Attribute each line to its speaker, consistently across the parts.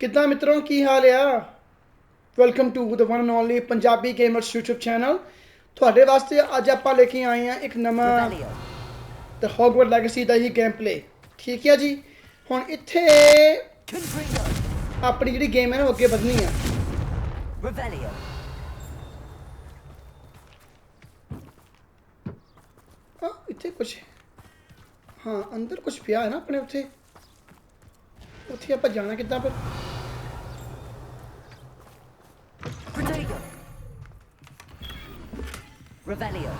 Speaker 1: कितना मित्रों की हाल आ welcome to the one and only Punjabi gamers YouTube channel ਤੁਹਾਡੇ ਵਾਸਤੇ ਅੱਜ ਆਪਾਂ ਲੈ ਕੇ ਆਏ ਆ ਇੱਕ ਨਵਾਂ ਦ ਹੌਗਵਰਟ ਲੈਗੇਸੀ ਦਾ ਹੀ ਗੇਮ ਪਲੇ ਠੀਕ ਹੈ ਜੀ ਹੁਣ ਇੱਥੇ ਆਪਣੀ ਜਿਹੜੀ ਗੇਮ ਹੈ ਨਾ ਅੱਗੇ ਵਧਣੀ ਆ ਇੱਥੇ ਕੁਝ ਹਾਂ ਅੰਦਰ ਕੁਝ ਪਿਆ ਹੈ ਨਾ ਆਪਣੇ ਉੱਥੇ ਉੱਥੇ ਆਪਾਂ ਜਾਣਾ ਕਿੱਦਾਂ ਫਿਰ
Speaker 2: Revelio.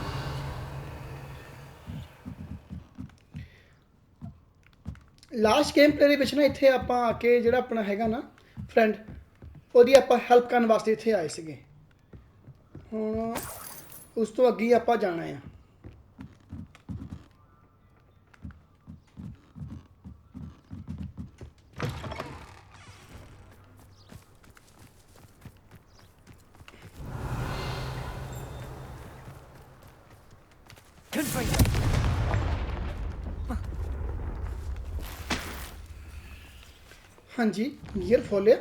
Speaker 1: ਲਾਸਟ ਗੇਮ ਪਲੇ ਦੇ ਵਿੱਚ ਨਾ ਇੱਥੇ ਆਪਾਂ ਆ ਕੇ ਜਿਹੜਾ ਆਪਣਾ ਹੈਗਾ ਨਾ ਫਰੈਂਡ ਉਹਦੀ ਆਪਾਂ ਹੈਲਪ ਕਰਨ ਵਾਸਤੇ ਇੱਥੇ ਆਏ ਸੀਗੇ ਹੁਣ ਉਸ ਤੋਂ ਅੱਗੇ ਆਪਾਂ ਜਾਣਾ ਆ हाँ जी गियर फॉल है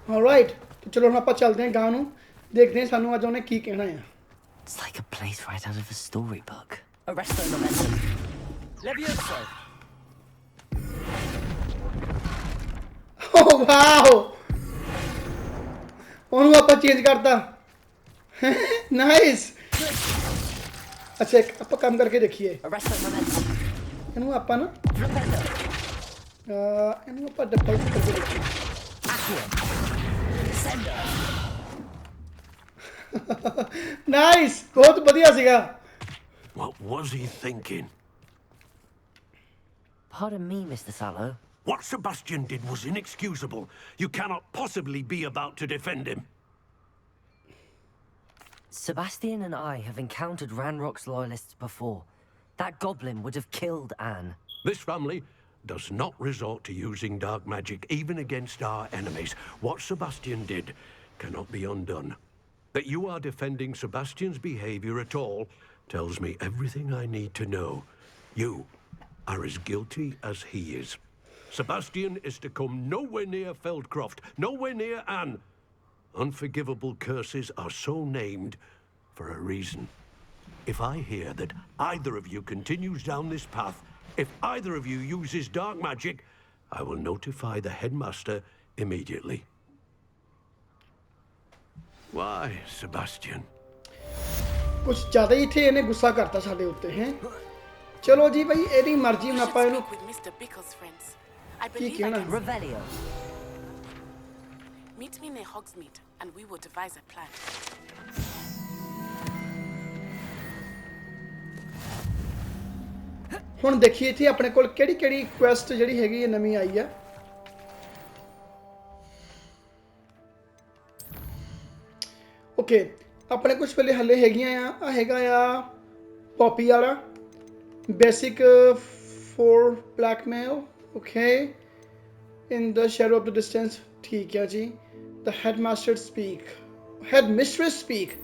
Speaker 1: ऑलराइट तो चलो हम आप चलते हैं गाँव नूं देखते हैं सानू आज उन्हें की कहना है
Speaker 2: It's like a place right out of a storybook. Arresto momentum. Levioso.
Speaker 1: Oh wow! ਉਹਨੂੰ ਆਪਾਂ ਚੇਂਜ ਕਰਤਾ ਨਾਈਸ ਅੱਛਾ ਇੱਕ ਆਪਾਂ ਕੰਮ ਕਰਕੇ ਦੇਖੀਏ
Speaker 2: Arresto momentum.
Speaker 1: ਇਹਨੂੰ ਆਪਾਂ ਨਾ ਇਹਨੂੰ ਆਪਾਂ ਡਬਲ ਕਰਕੇ ਦੇਖੀਏ ਨਾਈਸ ਬਹੁਤ ਵਧੀਆ ਸੀਗਾ
Speaker 3: What was he thinking?
Speaker 2: Pardon me, Mr. Sallow.
Speaker 3: What Sebastian did was inexcusable. You cannot possibly be about to defend him.
Speaker 2: Sebastian and I have encountered Ranrock's loyalists before. That goblin would have killed Anne.
Speaker 3: This family does not resort to using dark magic even against our enemies. What Sebastian did cannot be undone. That you are defending Sebastian's behavior at all tells me everything I need to know. You are as guilty as he is. Sebastian is to come nowhere near Feldcroft, nowhere near Anne. Unforgivable curses are so named for a reason. If I hear that either of you continues down this path, if either of you uses dark magic, I will notify the headmaster immediately. Why, Sebastian?
Speaker 1: ਕੁਝ ਜ਼ਿਆਦਾ ਹੀ ਇੱਥੇ ਇਹਨੇ ਗੁੱਸਾ ਕਰਤਾ ਸਾਡੇ ਉੱਤੇ ਹੈ ਚਲੋ ਜੀ ਭਾਈ ਇਹਦੀ ਮਰਜ਼ੀ ਹੁਣ ਆਪਾਂ ਇਹਨੂੰ ਕੀ ਕਹਿਣਾ
Speaker 2: Revelio.
Speaker 4: Meet me near Hogsmeade and we will devise a plan.
Speaker 1: ਹੁਣ ਦੇਖੀਏ ਇੱਥੇ ਆਪਣੇ ਕੋਲ ਕਿਹੜੀ ਕਿਹੜੀ ਕੁਐਸਟ ਜਿਹੜੀ ਹੈਗੀ ਹੈ ਨਵੀਂ ਆਈ ਆ ਓਕੇ ਆਪਣੇ ਕੁਝ ਵੇਲੇ ਹੱਲੇ ਹੈਗੀਆਂ ਆ ਹੈਗਾ ਆ ਪੌਪੀ ਵਾਲਾ basic for blackmail okay in the shadow of the distance ਠੀਕ ਹੈ ਜੀ the headmaster speak headmistress speak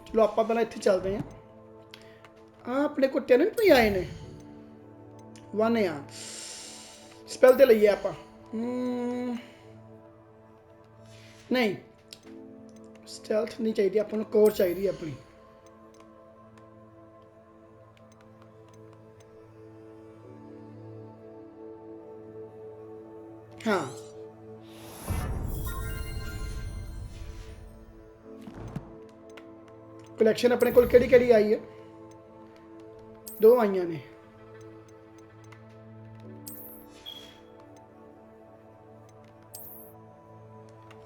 Speaker 1: ਚਲੋ ਆਪਾਂ ਪਹਿਲਾਂ ਇੱਥੇ ਚੱਲਦੇ ਹਾਂ ਆਪਣੇ ਕੋਲ ਟੈਨੈਂਟ ਵੀ ਆਏ ਨੇ ਵਨ ਆ ਸਪੈਲ ਤੇ ਲਈਏ ਆਪਾਂ ਨਹੀਂ ਸਟੈਲਥ ਨਹੀਂ ਚਾਹੀਦੀ ਆਪਾਂ ਨੂੰ ਕੋਰ ਚਾਹੀਦੀ ਆਪਣੀ ਹਾਂ ਕਲੈਕਸ਼ਨ ਆਪਣੇ ਕੋਲ ਕਿਹੜੀ ਕਿਹੜੀ ਆਈ ਹੈ ਦੋ ਆਈਆਂ ਨੇ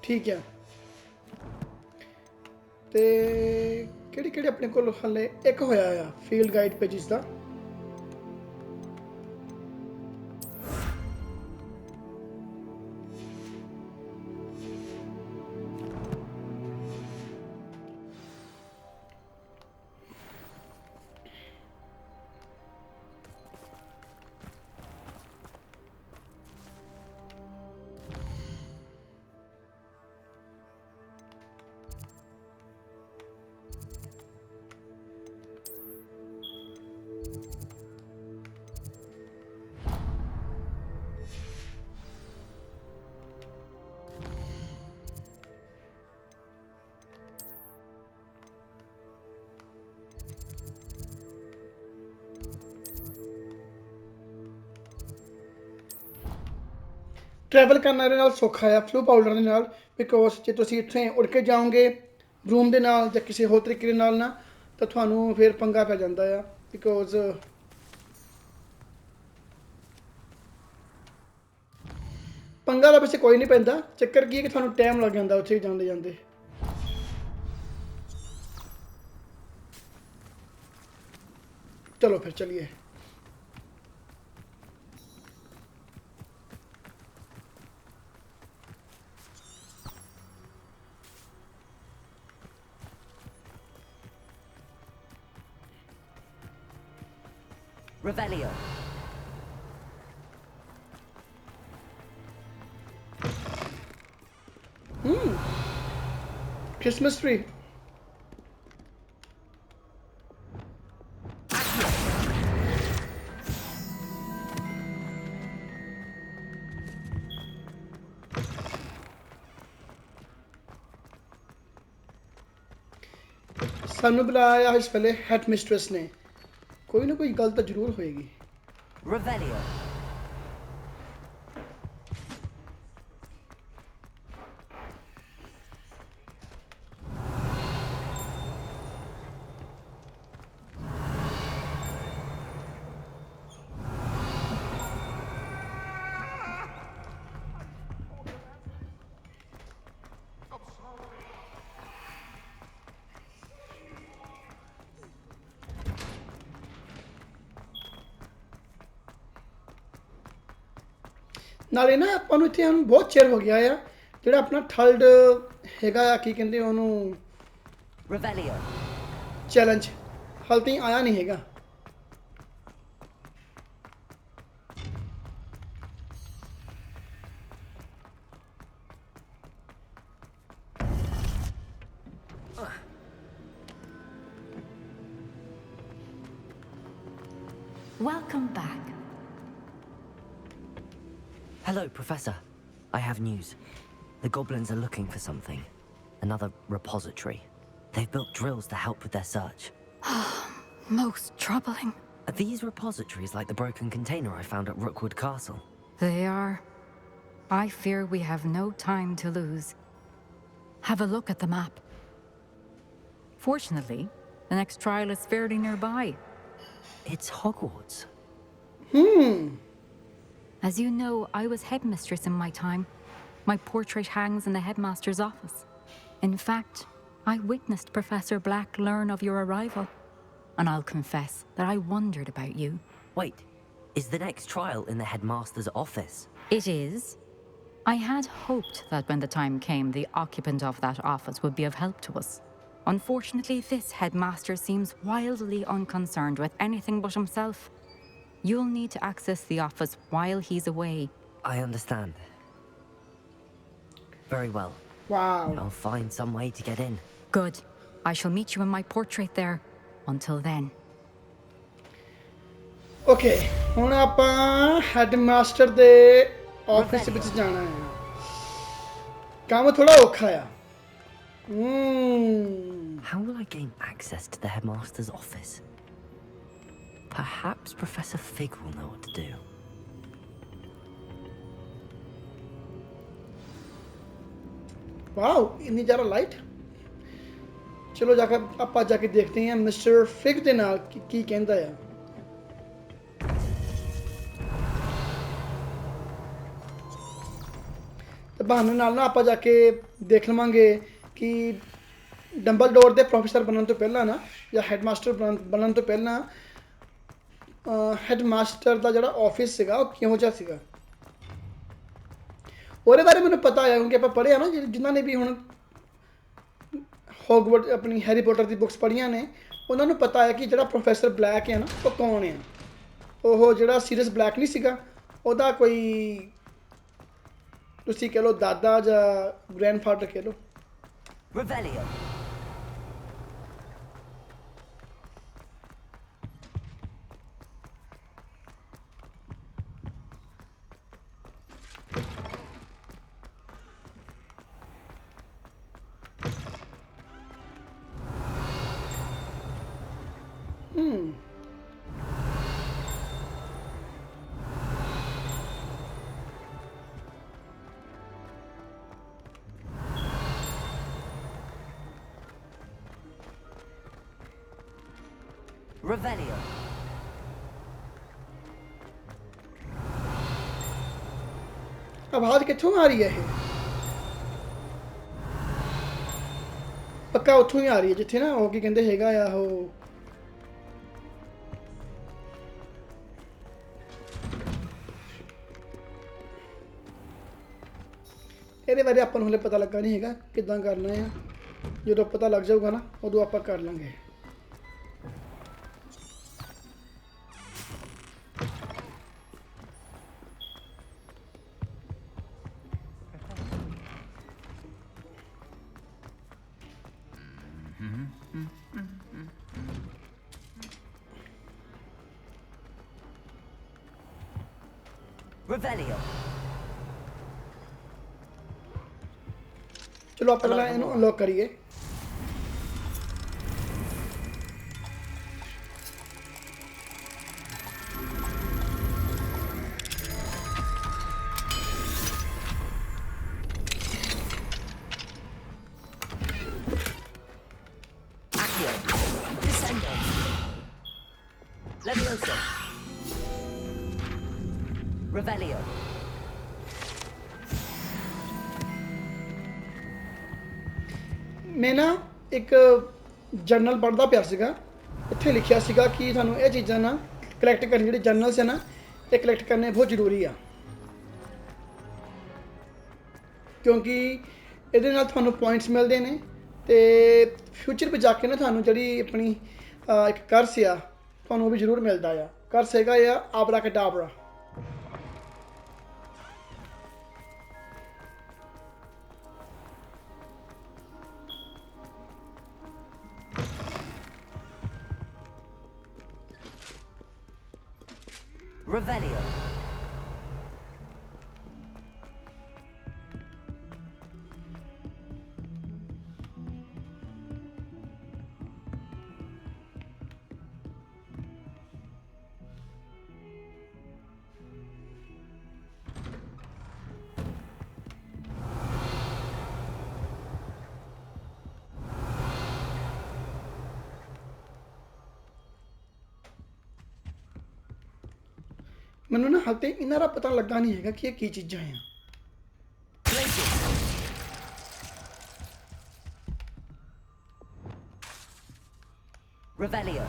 Speaker 1: ਠੀਕ ਹੈ ਤੇ ਕਿਹੜੇ ਕਿਹੜੇ ਆਪਣੇ ਕੋਲ ਹਲੇ ਇੱਕ ਹੋਇਆ ਆ ਫੀਲਡ ਗਾਈਡ ਪੇजेस ਦਾ ਟਰੈਵਲ ਕਰਨਾ ਇਹਦੇ ਨਾਲ ਸੌਖਾ ਆ ਫਲੂ ਪਾਊਡਰ ਦੇ ਨਾਲ, ਬਿਕੋਜ਼ ਜੇ ਤੁਸੀਂ ਇੱਥੇ ਉੜ ਕੇ ਜਾਓਗੇ ਬਰੂਮ ਦੇ ਨਾਲ ਜਾਂ ਕਿਸੇ ਹੋਰ ਤਰੀਕੇ ਦੇ ਨਾਲ ਨਾ, ਤਾਂ ਤੁਹਾਨੂੰ ਫਿਰ ਪੰਗਾ ਪੈ ਜਾਂਦਾ ਆ, ਬਿਕੋਜ਼ ਪੰਗਾ ਤਾਂ ਵੈਸੇ ਕੋਈ ਨਹੀਂ ਪੈਂਦਾ, ਚੱਕਰ ਕੀ ਹੈ ਕਿ ਤੁਹਾਨੂੰ ਟਾਈਮ ਲੱਗ ਜਾਂਦਾ ਉੱਥੇ ਜਾਂਦੇ ਜਾਂਦੇ। ਚਲੋ ਫਿਰ ਚਲੀਏ।
Speaker 2: Revelio.
Speaker 1: Christmas tree. ਸਾਨੂੰ ਬੁਲਾਇਆ ਇਸ ਵੇਲੇ ਹੈਡ ਮਿਸਟ੍ਰੈਸ ਨੇ, ਕੋਈ ਨਾ ਕੋਈ ਗੱਲ ਤਾਂ ਜ਼ਰੂਰ ਹੋਏਗੀ।
Speaker 2: Revelio.
Speaker 1: ਨਾਲੇ ਨਾ ਆਪਾਂ ਨੂੰ ਇੱਥੇ ਹੁਣ ਬਹੁਤ ਚਿਰ ਹੋ ਗਿਆ ਆ, ਜਿਹੜਾ ਆਪਣਾ ਥਰਡ ਹੈਗਾ ਆ, ਕੀ ਕਹਿੰਦੇ ਉਹਨੂੰ,
Speaker 2: Revelio.
Speaker 1: ਚੈਲੰਜ ਹਾਲੇ ਤਾਈਂ ਆਇਆ ਨਹੀਂ ਹੈਗਾ।
Speaker 5: Welcome back.
Speaker 2: Hello, Professor. I have news. The goblins are looking for something. Another repository. They've built drills to help with their search.
Speaker 5: Most troubling.
Speaker 2: Are these repositories like the broken container I found at Rookwood Castle?
Speaker 5: They are. I fear we have no time to lose. Have a look at the map. Fortunately, the next trial is fairly nearby.
Speaker 2: It's Hogwarts.
Speaker 5: As you know, I was headmistress in my time. My portrait hangs in the headmaster's office. In fact, I witnessed Professor Black learn of your arrival. And I'll confess that I wondered about you.
Speaker 2: Wait, is the next trial in the headmaster's office?
Speaker 5: It is. I had hoped that when the time came, the occupant of that office would be of help to us. Unfortunately, this headmaster seems wildly unconcerned with anything but himself. You'll need to access the office while he's away.
Speaker 2: I understand. Very well.
Speaker 1: Wow.
Speaker 2: I'll find some way to get in.
Speaker 5: Good. I shall meet you in my portrait there. Until then.
Speaker 1: Okay, ਹੁਣ ਆਪਾਂ headmaster ਦੇ office ਵਿੱਚ ਜਾਣਾ ਹੈ। ਕੰਮ ਥੋੜਾ ਔਖਾ ਆ।
Speaker 2: How will I gain access to the headmaster's office? Perhaps Professor Fig will know what to do.
Speaker 1: Wow, ਇੰਨੀ ਜ਼ਿਆਦਾ ਲਾਈਟ। ਚਲੋ ਆਪਾਂ ਜਾ ਕੇ ਦੇਖਦੇ ਹਾਂ ਮਿਸਟਰ ਫਿਗ ਦੇ ਨਾਲ ਕੀ ਕਹਿੰਦਾ ਆ। ਤੇ ਬਹਾਨੇ ਨਾਲ ਨਾ ਆਪਾਂ ਜਾ ਕੇ ਦੇਖ ਲਵਾਂਗੇ ਕਿ ਡੰਬਲਡੋਰ ਦੇ ਪ੍ਰੋਫੈਸਰ ਬਣਨ ਤੋਂ ਪਹਿਲਾਂ ਨਾ, ਜਾਂ ਹੈਡਮਾਸਟਰ ਬਣਨ ਤੋਂ ਪਹਿਲਾਂ ਹੈਡਮਾਸਟਰ ਦਾ ਜਿਹੜਾ ਆਫਿਸ ਸੀਗਾ ਉਹ ਕਿਹੋ ਜਿਹਾ ਸੀਗਾ, ਉਹਦੇ ਬਾਰੇ ਮੈਨੂੰ ਪਤਾ ਹੈ, ਕਿਉਂਕਿ ਆਪਾਂ ਪੜ੍ਹਿਆ ਨਾ, ਜਿਨ੍ਹਾਂ ਨੇ ਵੀ ਹੁਣ ਹੌਗਵਰਟ ਆਪਣੀ ਹੈਰੀ ਪੋਟਰ ਦੀ ਬੁੱਕਸ ਪੜ੍ਹੀਆਂ ਨੇ, ਉਹਨਾਂ ਨੂੰ ਪਤਾ ਹੈ ਕਿ ਜਿਹੜਾ ਪ੍ਰੋਫੈਸਰ ਬਲੈਕ ਹੈ ਨਾ, ਉਹ ਕੌਣ ਹੈ। ਉਹ ਜਿਹੜਾ ਸੀਰੀਅਸ ਬਲੈਕ ਨਹੀਂ ਸੀਗਾ, ਉਹਦਾ ਕੋਈ ਤੁਸੀਂ ਕਹਿ ਲਓ ਦਾਦਾ ਜਾਂ ਗ੍ਰੈਂਡਫਾਦਰ ਕਹਿ ਲਓ।
Speaker 2: Revelio. Revelio.
Speaker 1: ਆਵਾਜ਼ ਕਿੱਥੋਂ ਆ ਰਹੀ ਹੈ ਇਹ? ਪੱਕਾ ਉੱਥੋਂ ਹੀ ਆ ਰਹੀ ਹੈ ਜਿੱਥੇ ਨਾ ਉਹ ਕੀ ਕਹਿੰਦੇ ਹੈਗਾ ਆ ਉਹ ਇਹਦੇ ਬਾਰੇ ਆਪਾਂ ਨੂੰ ਹਲੇ ਪਤਾ ਲੱਗਾ ਨਹੀਂ ਹੈਗਾ ਕਿੱਦਾਂ ਕਰਨਾ ਹੈ। ਜਦੋਂ ਪਤਾ ਲੱਗ ਜਾਊਗਾ ਨਾ ਉਦੋਂ ਆਪਾਂ ਕਰ ਲਾਂਗੇ।
Speaker 2: Revelio.
Speaker 1: ਚਲੋ ਆਪਾਂ ਪਹਿਲਾਂ ਇਹਨੂੰ ਅਨਲੌਕ ਕਰੀਏ।
Speaker 2: Accio. Descendo. Levioso. Revelio.
Speaker 1: ਮੈਂ ਨਾ ਇੱਕ ਜਰਨਲ ਪੜ੍ਹਦਾ ਪਿਆ ਸੀਗਾ। ਇੱਥੇ ਲਿਖਿਆ ਸੀਗਾ ਕਿ ਸਾਨੂੰ ਇਹ ਚੀਜ਼ਾਂ ਨਾ ਕਲੈਕਟ ਕਰਨੀ, ਜਿਹੜੇ ਜਰਨਲਸ ਹੈ ਨਾ ਇਹ ਕਲੈਕਟ ਕਰਨੇ ਬਹੁਤ ਜ਼ਰੂਰੀ ਆ, ਕਿਉਂਕਿ ਇਹਦੇ ਨਾਲ ਤੁਹਾਨੂੰ ਪੁਆਇੰਟਸ ਮਿਲਦੇ ਨੇ ਤੇ ਫਿਊਚਰ ਵਿੱਚ ਜਾ ਕੇ ਨਾ ਤੁਹਾਨੂੰ ਜਿਹੜੀ ਆਪਣੀ ਇੱਕ ਕਰਸ ਆ ਤੁਹਾਨੂੰ ਉਹ ਵੀ ਜ਼ਰੂਰ ਮਿਲਦਾ ਆ। ਕਰਸ ਹੈਗਾ ਆ ਆਬਰਾ ਕਡਾਬਰਾ।
Speaker 2: Revelio.
Speaker 1: ਮੈਨੂੰ ਨਾ ਹਾਲੇ ਇਹਨਾਂ ਦਾ ਪਤਾ ਲੱਗਾ ਨਹੀਂ ਹੈਗਾ ਕਿ ਇਹ ਕੀ ਚੀਜ਼ਾਂ ਆ।
Speaker 2: Revelio.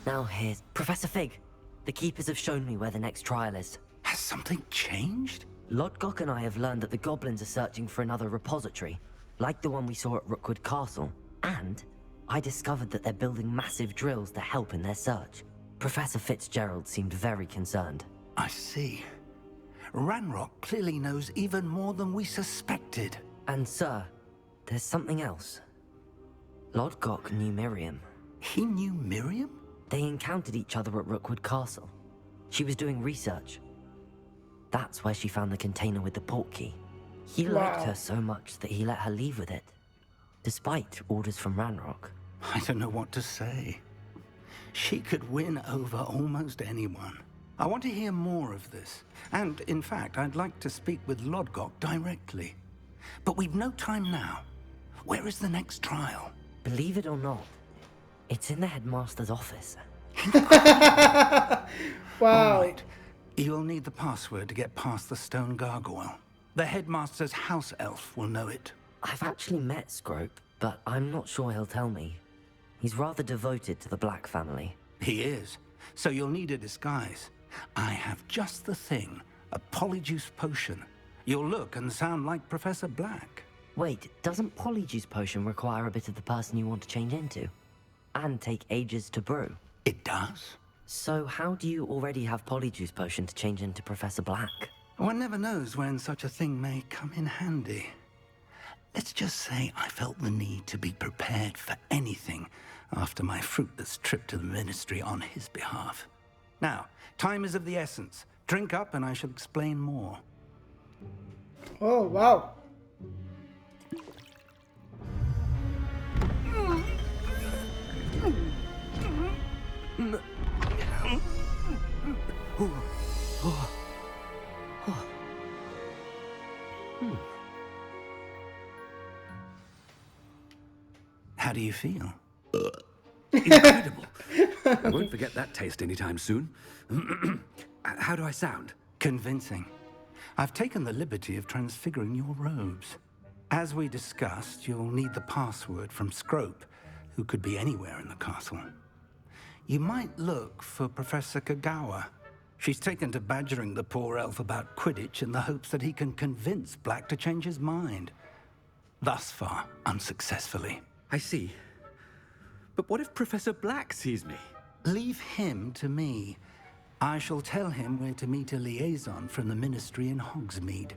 Speaker 2: Now here's Professor Fig. The keepers have shown me where the next trial is.
Speaker 6: Has something changed?
Speaker 2: Lodgok and I have learned that the goblins are searching for another repository, like the one we saw at Rookwood Castle. And I discovered that they're building massive drills to help in their search. Professor Fitzgerald seemed very concerned.
Speaker 6: I see. Ranrock clearly knows even more than we suspected.
Speaker 2: And sir, there's something else. Lodgok knew Miriam.
Speaker 6: He knew Miriam?
Speaker 2: They encountered each other at Rookwood Castle. She was doing research. That's where she found the container with the portkey. He liked her so much that he let her leave with it, despite orders from Ranrock.
Speaker 6: I don't know what to say. She could win over almost anyone. I want to hear more of this. And, in fact, I'd like to speak with Lodgok directly. But we've no time now. Where is the next trial?
Speaker 2: Believe it or not, it's in the headmaster's office.
Speaker 1: Wow.
Speaker 6: All right. You'll need the password to get past the stone gargoyle. The headmaster's house elf will know it.
Speaker 2: I've actually met Scrope, but I'm not sure he'll tell me. He's rather devoted to the Black family.
Speaker 6: He is. So you'll need a disguise. I have just the thing. A polyjuice potion. You'll look and sound like Professor Black.
Speaker 2: Wait, doesn't Polyjuice Potion require a bit of the person you want to change into? And take ages to brew?
Speaker 6: It does.
Speaker 2: So how do you already have Polyjuice Potion to change into Professor Black?
Speaker 6: One never knows when such a thing may come in handy. Let's just say I felt the need to be prepared for anything after my fruitless trip to the Ministry on his behalf. Now, time is of the essence. Drink up and I shall explain more.
Speaker 1: Oh, wow.
Speaker 6: How do you feel?
Speaker 7: Incredible. I won't forget that taste anytime soon. How do I sound?
Speaker 6: Convincing. I've taken the liberty of transfiguring your robes. As we discussed, you'll need the password from Scrope, who could be anywhere in the castle. You might look for Professor Kagawa. She's taken to badgering the poor elf about Quidditch in the hopes that he can convince Black to change his mind. Thus far, unsuccessfully.
Speaker 7: I see. But what if Professor Black sees me?
Speaker 6: Leave him to me. I shall tell him where to meet a liaison from the Ministry in Hogsmeade.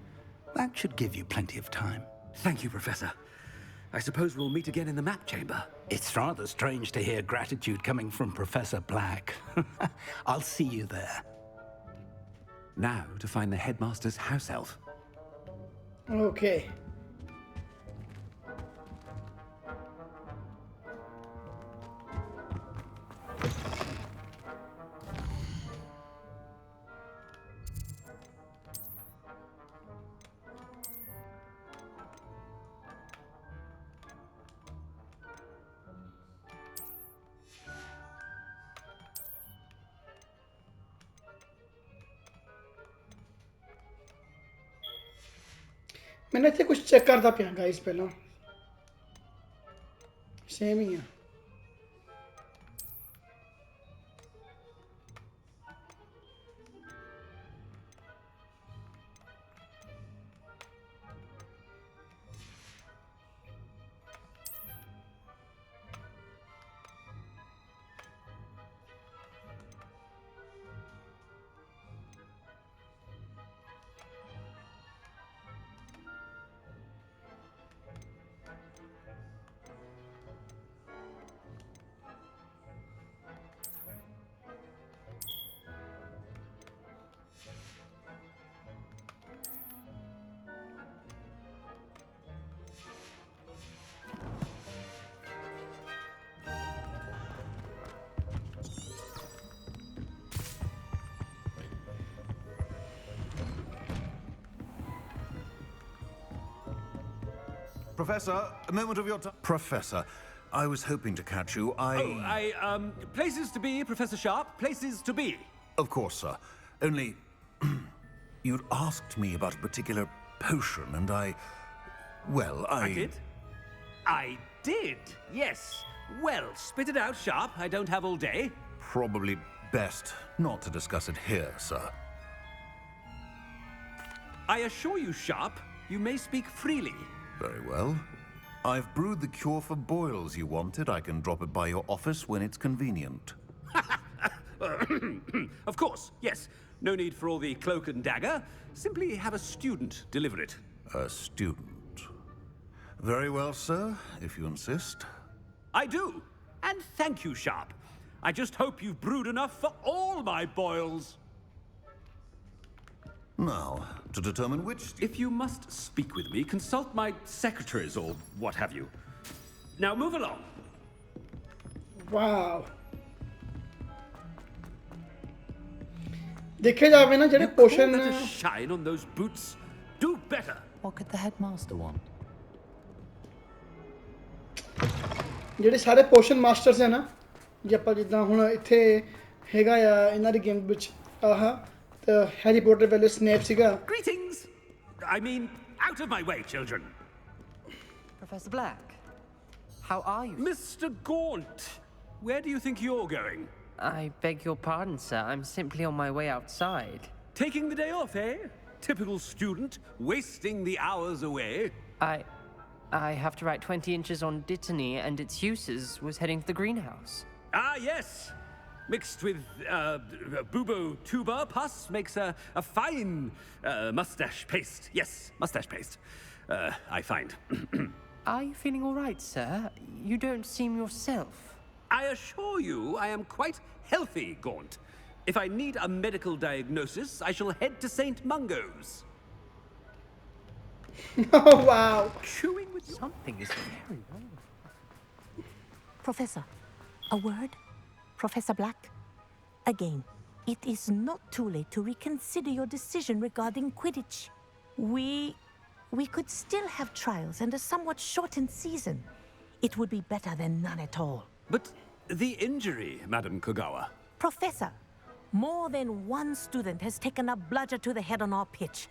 Speaker 6: That should give you plenty of time.
Speaker 7: Thank you, Professor. I suppose we'll meet again in the map chamber.
Speaker 6: It's rather strange to hear gratitude coming from Professor Black. I'll see you there.
Speaker 7: Now to find the headmaster's house elf.
Speaker 1: Okay. मैंने इतने कुछ check करता पिया guys पहला same ही है
Speaker 8: Professor, a moment of your time. Professor, I was hoping to catch you.
Speaker 7: Places to be, Professor Sharp. Places to be.
Speaker 8: Of course, sir. Only, you'd asked me about a particular potion, and I
Speaker 7: did? I did, yes. Well, spit it out, Sharp. I don't have all day.
Speaker 8: Probably best not to discuss it here, sir.
Speaker 7: I assure you, Sharp, you may speak freely.
Speaker 8: Very well. I've brewed the cure for boils you wanted. I can drop it by your office when it's convenient.
Speaker 7: Of course, yes. No need for all the cloak and dagger. Simply have a student deliver it.
Speaker 8: A student. Very well, sir, if you insist.
Speaker 7: I do. And thank you, Sharp. I just hope you've brewed enough for all my boils.
Speaker 8: Now, to determine which...
Speaker 7: If you must speak with me, consult my secretaries or what have you. Now move along.
Speaker 1: Wow. देखे जावे ना जेडे पोशन
Speaker 7: Let us shine on those boots. Do better.
Speaker 6: What could the headmaster want?
Speaker 1: ਜਿਹੜੇ ਸਾਰੇ ਪੋਸ਼ਨ masters ਹੈ ਨਾ ਜੇ ਆਪਾਂ ਜਿੱਦਾਂ ਹੁਣ ਇੱਥੇ ਹੈਗਾ ਆ ਇਹਨਾਂ ਦੀ ਗੇਮ ਵਿੱਚ ਆਹ ਤੇ ਹੈਰੀ ਪੋਟਰ ਵੇਲੇ ਸਨੇਪ ਸੀਗਾ
Speaker 7: Greetings. I mean, out of my way, children.
Speaker 2: Professor Black, how are you?
Speaker 7: Mr. Gaunt, where do you think you're going?
Speaker 2: I beg your pardon, sir. I'm simply on my way outside.
Speaker 7: Taking the day off, eh? Typical student, wasting the hours away.
Speaker 2: I have to write 20 inches on Dittany and its uses. Was heading to the greenhouse.
Speaker 7: Ah, yes. Mixed with bubo tuber pus makes a fine mustache paste. Yes, mustache paste. I find.
Speaker 2: Are you feeling all right, sir? You don't seem yourself.
Speaker 7: I assure you I am quite healthy, Gaunt. If I need a medical diagnosis, I shall head to St. Mungo's.
Speaker 1: Oh wow.
Speaker 7: Chewing with
Speaker 2: Something is very wrong.
Speaker 9: Professor, a word? Professor Black? Again, it is not too late to reconsider your decision regarding Quidditch. We could still have trials and a somewhat shortened season. It would be better than none at all.
Speaker 7: But the injury, Madam Kogawa.
Speaker 9: Professor, more than one student has taken a bludger to the head on our pitch.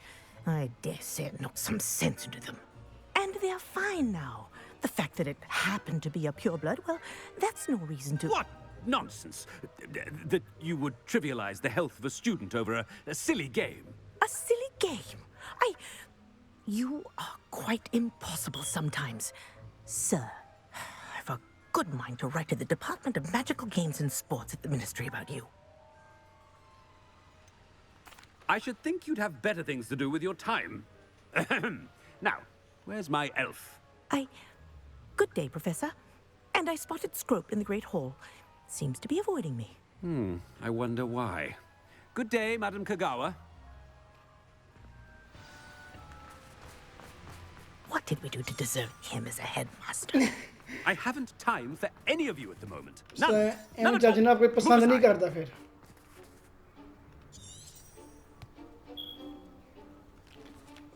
Speaker 9: I dare say it knocked some sense into them. And they're fine now. The fact that it happened to be a pureblood, well, that's no reason to...
Speaker 7: What nonsense! That you would trivialize the health of a student over a silly game.
Speaker 9: A silly game? You are quite impossible sometimes. Sir, I've a good mind to write to the Department of Magical Games and Sports at the Ministry about you.
Speaker 7: I should think you'd have better things to do with your time. Now, where's my elf?
Speaker 9: Good day, Professor. And I spotted Scrope in the Great Hall. Seems to be avoiding me.
Speaker 7: I wonder why. Good day, Madam Kogawa.
Speaker 9: What did we do to deserve him as a headmaster?
Speaker 7: I haven't time for any of you at the moment.
Speaker 1: So,
Speaker 7: None.
Speaker 1: ਐਵੇਂ ਜੱਜ ਨਾ ਕੋਈ ਪਸੰਦ ਨਹੀਂ ਕਰਦਾ ਫਿਰ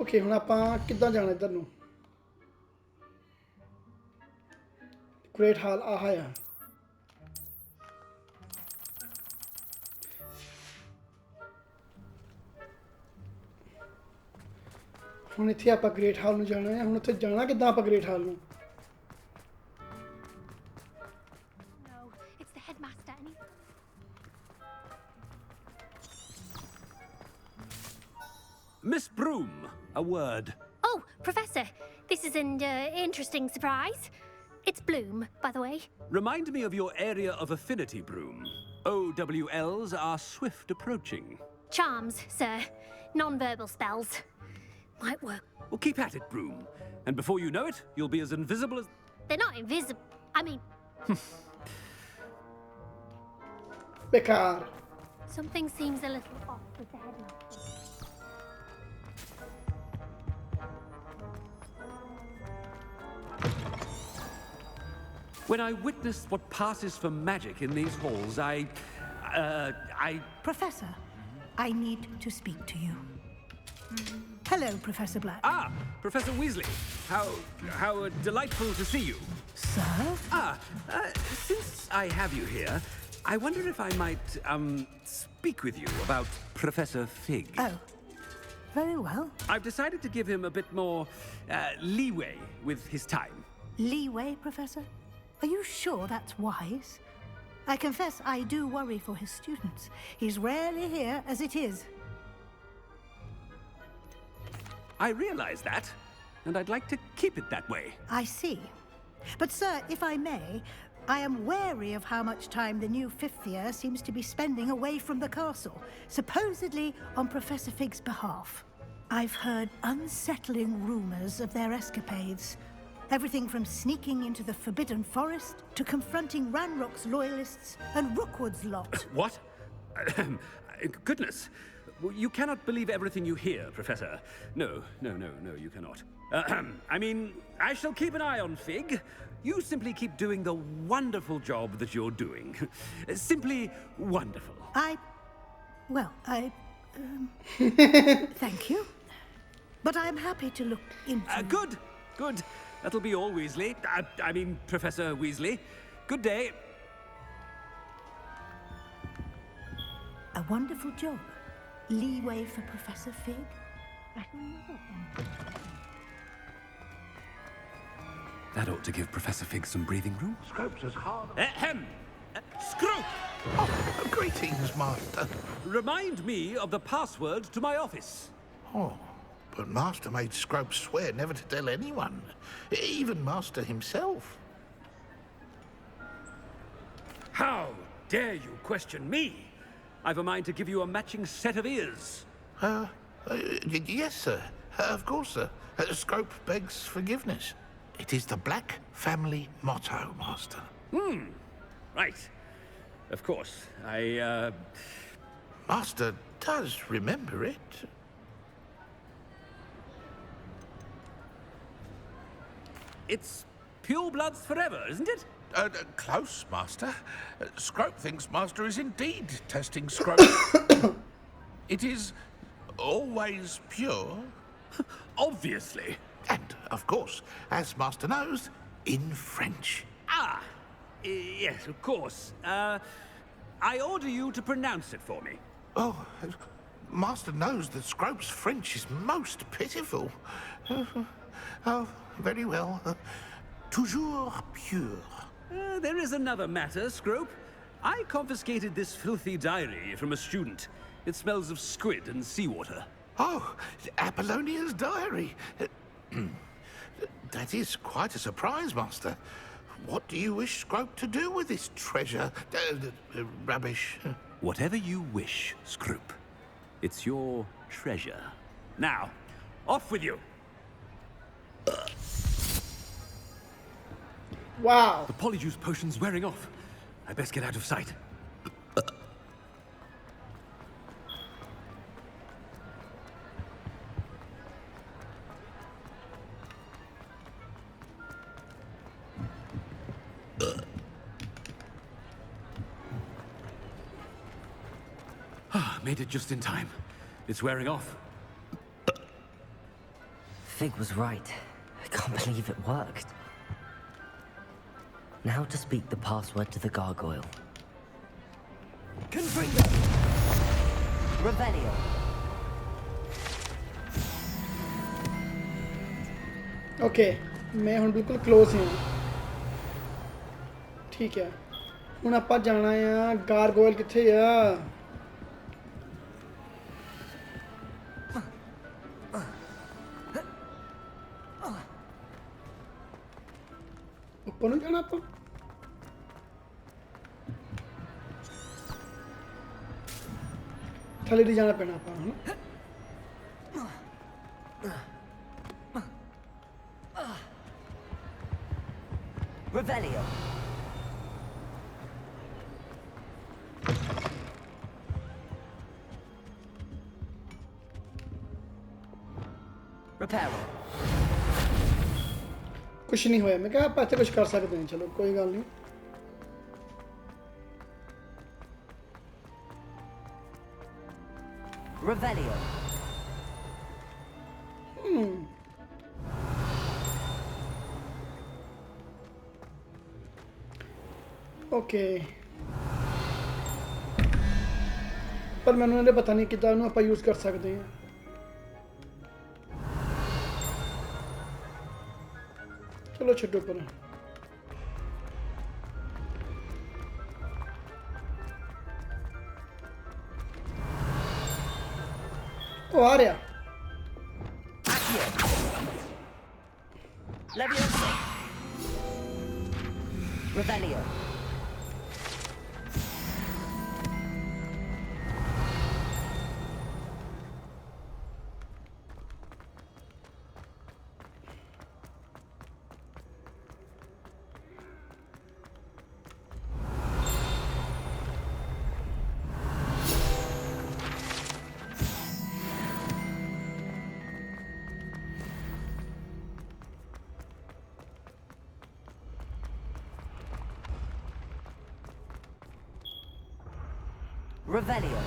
Speaker 1: okay ਹੁਣ ਆਪਾਂ ਕਿੱਦਾਂ ਜਾਣਾ ਇੱਧਰ ਨੂੰ ਗ੍ਰੇਟ ਹਾਲ ਆਹ ਆ ਹੁਣ ਇੱਥੇ ਆਪਾਂ ਗ੍ਰੇਟ ਹਾਲ ਨੂੰ ਜਾਣਾ ਹੈ ਹੁਣ ਉੱਥੇ ਜਾਣਾ ਕਿੱਦਾਂ ਆਪਾਂ ਗ੍ਰੇਟ ਹਾਲ ਨੂੰ
Speaker 7: Miss Broom, a word.
Speaker 10: Oh, Professor, this is an interesting surprise. It's Bloom, by the way.
Speaker 7: Remind me of your area of affinity, Broom. OWLs are swift approaching.
Speaker 10: Charms, sir. Non-verbal spells. Might work.
Speaker 7: Well, keep at it, Broom. And before you know it, you'll be as invisible as...
Speaker 10: They're not invisible. I mean...
Speaker 1: Bekar.
Speaker 10: Something seems a little off with the headmaster.
Speaker 7: When I witness what passes for magic in these halls, I...
Speaker 11: Professor, I need to speak to you. Hello, Professor Black.
Speaker 7: Ah, Professor Weasley. How delightful to see you.
Speaker 11: Sir?
Speaker 7: Since I have you here, I wonder if I might, speak with you about Professor Fig.
Speaker 11: Oh, very well.
Speaker 7: I've decided to give him a bit more, leeway with his time.
Speaker 11: Leeway, Professor? Are you sure that's wise? I confess I do worry for his students. He's rarely here as it is.
Speaker 7: I realize that, and I'd like to keep it that way.
Speaker 11: I see. But, sir, if I may, I am wary of how much time the new fifth year seems to be spending away from the castle, supposedly on Professor Fig's behalf. I've heard unsettling rumors of their escapades. Everything from sneaking into the Forbidden Forest to confronting Ranrock's loyalists and Rookwood's lot.
Speaker 7: What? Goodness. You cannot believe everything you hear, Professor. No, you cannot. I mean, I shall keep an eye on Fig. You simply keep doing the wonderful job that you're doing. Simply wonderful.
Speaker 11: Thank you. But I'm happy to look into...
Speaker 7: Good. That'll be all, Weasley. I mean, Professor Weasley. Good day.
Speaker 11: A wonderful job. Leeway for Professor Fig.
Speaker 7: That ought to give Professor Fig some breathing room.
Speaker 8: Scrope's as hard...
Speaker 7: Ahem! Scrope!
Speaker 8: Oh, greetings, Master.
Speaker 7: Remind me of the password to my office.
Speaker 8: Oh, but Master made Scrope swear never to tell anyone. Even Master himself.
Speaker 7: How dare you question me? I've a mind to give you a matching set of ears.
Speaker 8: Yes, sir. Of course, sir. Scrope begs forgiveness. It is the Black family motto, Master.
Speaker 7: Right. Of course.
Speaker 8: Master does remember it.
Speaker 7: It's pure bloods forever, isn't it?
Speaker 8: Close, Master. Scrope thinks Master is indeed testing Scrope. It is always pure.
Speaker 7: Obviously.
Speaker 8: And, of course, as Master knows, in French.
Speaker 7: Ah, yes, of course. I order you to pronounce it for me.
Speaker 8: Oh, Master knows that Scrope's French is most pitiful. Oh, very well. Toujours pure.
Speaker 7: There is another matter, Scrope. I confiscated this filthy diary from a student. It smells of squid and seawater.
Speaker 8: Oh, Apollonia's diary. That is quite a surprise, Master. What do you wish Scrope to do with this treasure? Rubbish.
Speaker 7: Whatever you wish, Scrope. It's your treasure. Now, off with you.
Speaker 1: Wow.
Speaker 7: The polyjuice potion's wearing off. I best get out of sight. Made it just in time. It's wearing off.
Speaker 2: Fig was right. I can't believe it worked. Now to speak the password to the gargoyle.
Speaker 12: Confringo!
Speaker 2: Revelio.
Speaker 1: Okay मैं ਹੁਣ ਬਿਲਕੁਲ close ਹਾਂ ਠੀਕ ਹੈ ਹੁਣ ਆਪਾਂ ਜਾਣਾ ਆ ਗਾਰਗੋਇਲ ਕਿੱਥੇ ਆ ਉੱਪਰ ਨੂੰ ਜਾਣਾ ਆਪਾਂ ਥੱਲੇ ਦੀ ਜਾਣਾ ਪੈਣਾ ਆਪਾਂ ਹੁਣ
Speaker 2: Revelio. Reparo.
Speaker 1: कुछ नहीं होया मैं कहा आप ऐसे कुछ कर सकते हैं चलो कोई गल नहीं
Speaker 2: Revelio.
Speaker 1: ओके पर मैंने उन्हें पता नहीं कितना उन्हें आप यूज कर सकते हैं चलो छड्डो पर ओ आ रहा
Speaker 2: Leviosa. Revelio. Revelio.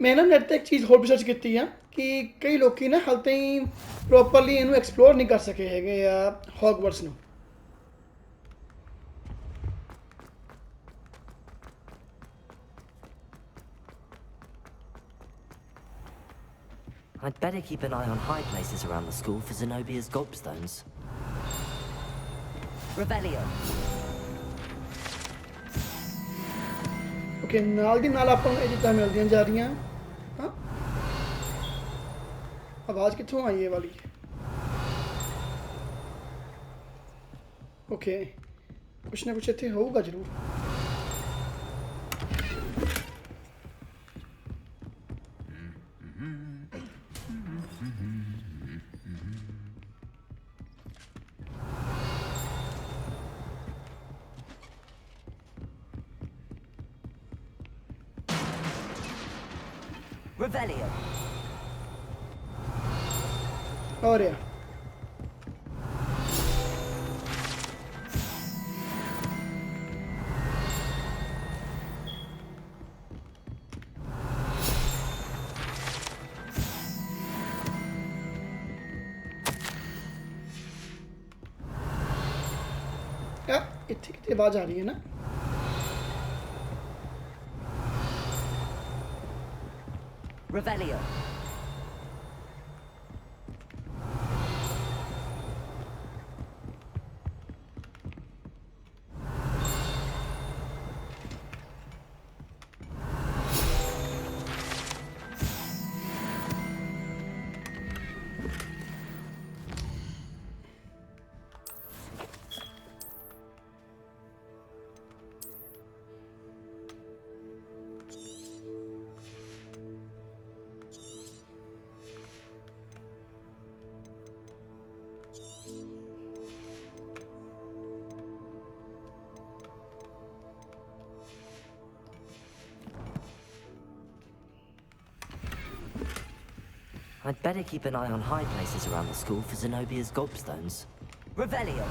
Speaker 1: मैं ना नेट ते एक चीज़ होर रिसर्च की है कि कई लोग ना हाल ताई प्रॉपरली इनू एक्सप्लोर नहीं कर सके हैगे या हॉगवर्ट्स नू
Speaker 2: I'd better keep an eye on high places around the school for Zenobia's gobstones. Revelio.
Speaker 1: Okay नाल दी नाल अपन ये चीज़ां मिलदियां जा रही हैं हाँ आवाज़ कित्थों आई ये वाली ओके कुछ ना कुछ इत्थे होगा जरूर
Speaker 2: Revelio.
Speaker 1: और या ਇੱਥੇ ਕਿਤੇ ਆਵਾਜ਼ ਆ ਰਹੀ ਹੈ ਨਾ
Speaker 2: Revelio. I'd better keep an eye on high places around the school for Zenobia's gobstones. Revelio!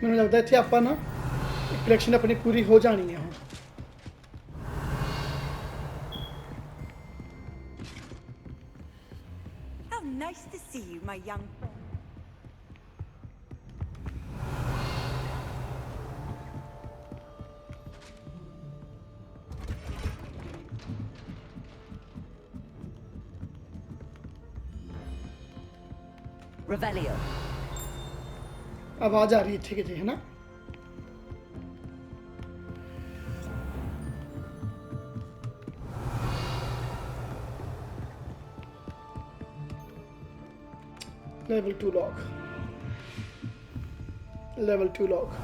Speaker 1: ਮੈਨੂੰ ਲੱਗਦਾ ਇੱਥੇ ਆਪਾਂ ਨਾ ਕਲੈਕਸ਼ਨ ਆਪਣੀ ਪੂਰੀ ਹੋ ਜਾਣੀ ਹੈ ਹੁਣ
Speaker 12: How nice to see you, my young friend.
Speaker 2: Revelio.
Speaker 1: आवाज आ रही है ठीक है ना level 2 log level 2 log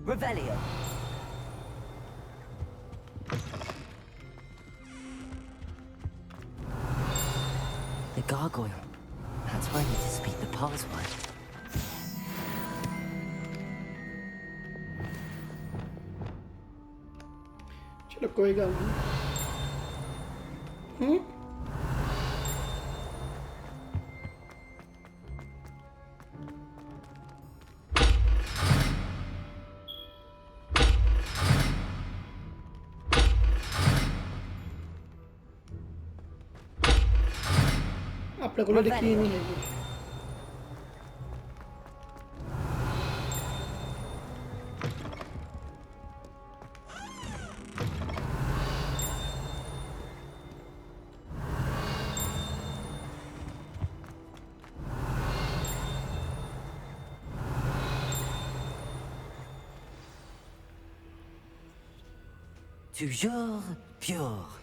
Speaker 2: Revelio. The gargoyle. That's where I need to speak the password.
Speaker 1: चलो कोई गल नहीं अपने को लिखी नहीं है
Speaker 2: Toujours pure.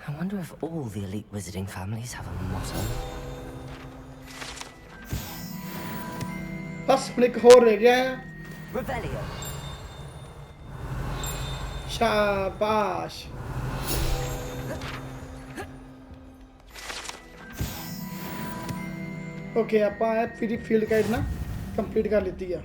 Speaker 2: I wonder if all the elite wizarding families have a motto.
Speaker 1: बस अपने एक और रह गया है
Speaker 2: Revelio.
Speaker 1: शाबाश ओके ਆਪਾਂ ਇਹ ਫਿਰ ਫੀਲਡ ਗਾਈਡ ਨਾ ਕੰਪਲੀਟ ਕਰ ਲਿੱਤੀ ਆ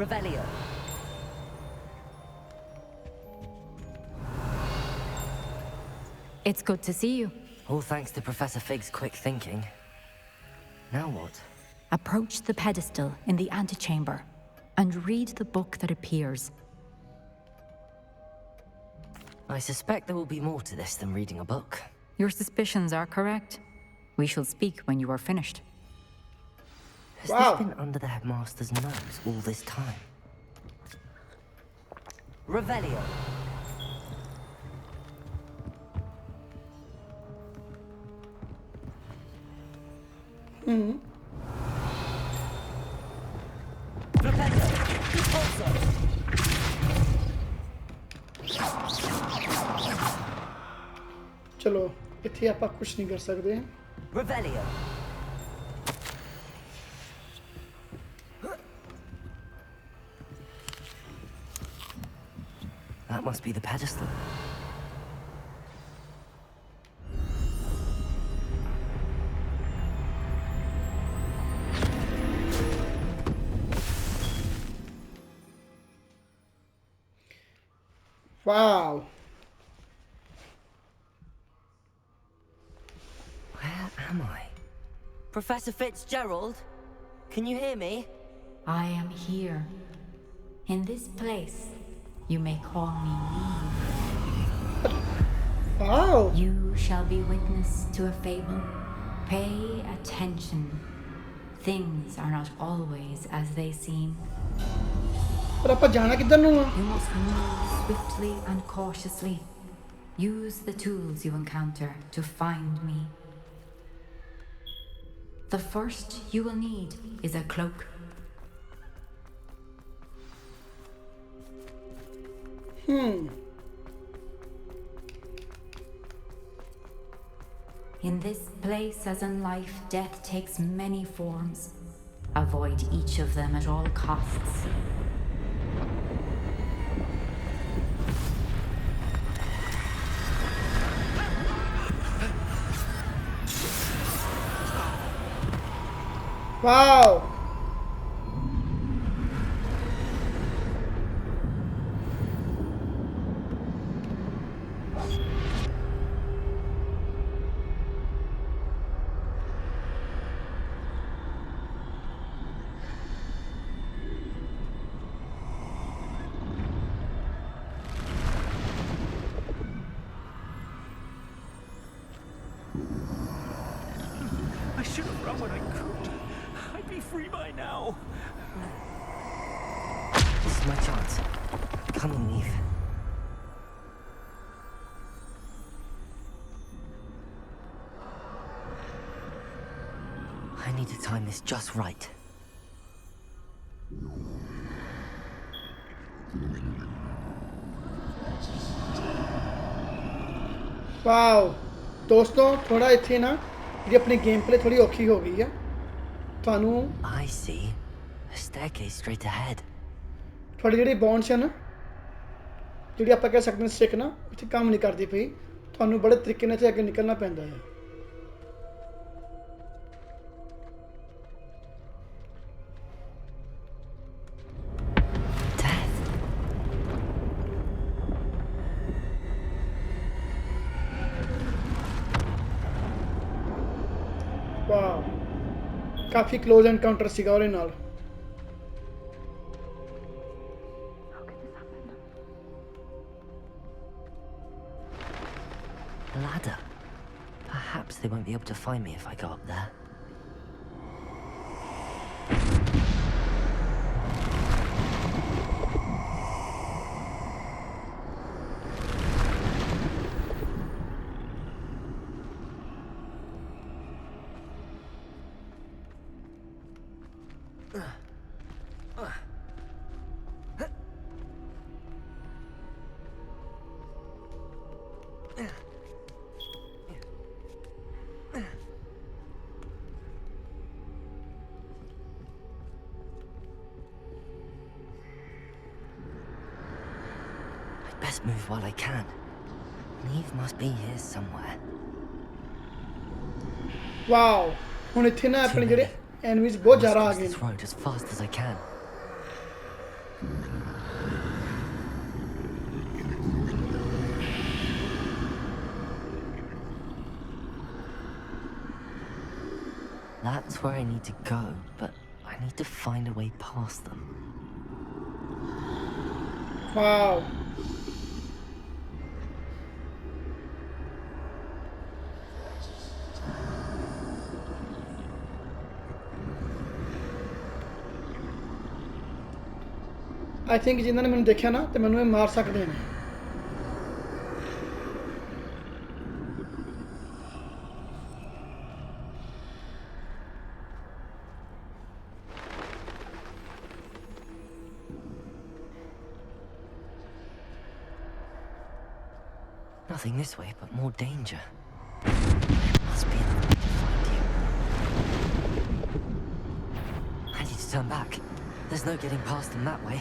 Speaker 2: Revelio.
Speaker 5: It's good to see you.
Speaker 2: All thanks to Professor Fig's quick thinking. Now what?
Speaker 5: Approach the pedestal in the antechamber and read the book that appears.
Speaker 2: I suspect there will be more to this than reading a book.
Speaker 5: Your suspicions are correct. We shall speak when you are finished.
Speaker 2: Has this been under the headmaster's nose all this time? Revelio.
Speaker 1: चलो इत्थे आप कुछ नहीं कर सकते
Speaker 2: Revelio. That must be the pedestal.
Speaker 1: Wow.
Speaker 2: Where am I? Professor Fitzgerald? Can you hear me?
Speaker 5: I am here. In this place, you may call me Eve.
Speaker 1: Wow.
Speaker 5: You shall be witness to a fable. Pay attention. Things are not always as they seem.
Speaker 1: ਪਰ ਆਪਾਂ ਜਾਣਾ ਕਿੱਧਰ ਨੂੰ ਆ?
Speaker 5: You must move swiftly and cautiously. Use the tools you encounter to find me. The first you will need is a cloak. In this place, as in life, death takes many forms. Avoid each of them at all costs.
Speaker 1: Wow.
Speaker 7: I should have run when I could. I'd be free by now.
Speaker 2: This is my chance. Come on, Eve. I need to time this just right.
Speaker 1: Wow ਦੋਸਤੋ ਥੋੜਾ ਇੱਥੇ ਨਾ ਜਿਹੜੀ ਆਪਣੀ game play ਥੋੜੀ ਔਖੀ ਹੋ ਗਈ ਆ ਤੁਹਾਨੂੰ
Speaker 2: I see. A staircase straight ahead.
Speaker 1: ਤੁਹਾਡੀ ਜਿਹੜੀ ਬੌਂਡਸ ਹੈ ਨਾ ਜਿਹੜੀ ਆਪਾਂ ਕਹਿ ਸਕਦੇ ਹਾਂ ਸਟਿਕ ਨਾ ਇੱਥੇ ਕੰਮ ਨਹੀਂ ਕਰਦੀ ਪਈ ਤੁਹਾਨੂੰ ਬੜੇ ਤਰੀਕੇ ਨਾਲ ਇੱਥੇ ਅੱਗੇ ਨਿਕਲਣਾ ਪੈਂਦਾ ਹੈ ਵਾਓ ਕਾਫੀ ক্লোਜ਼ ਐਨਕਾਊਂਟਰ ਸੀਗਾ ਉਹਦੇ ਨਾਲ
Speaker 2: Ladder. Perhaps they won't be able to find me if I go up there. Best move while I can. Eve must be here somewhere.
Speaker 1: Wow! ਹੁਣ ਇੱਥੇ ਨਾ ਆਪਣੇ ਜਿਹੜੇ enemies ਬਹੁਤ ਜ਼ਿਆਦਾ ਆ ਗਏ
Speaker 2: this road as fast as I can. That's where I need to go, but I need to find a way past them.
Speaker 1: Wow! I think ਜਿਨ੍ਹਾਂ ਨੇ ਮੈਨੂੰ ਦੇਖਿਆ ਨਾ ਤੇ ਮੈਨੂੰ ਇਹ ਮਾਰ ਸਕਦੇ ਨੇ
Speaker 2: Nothing this way, but more danger. There must be another way to find you. I need to turn back. There's no getting past them that way.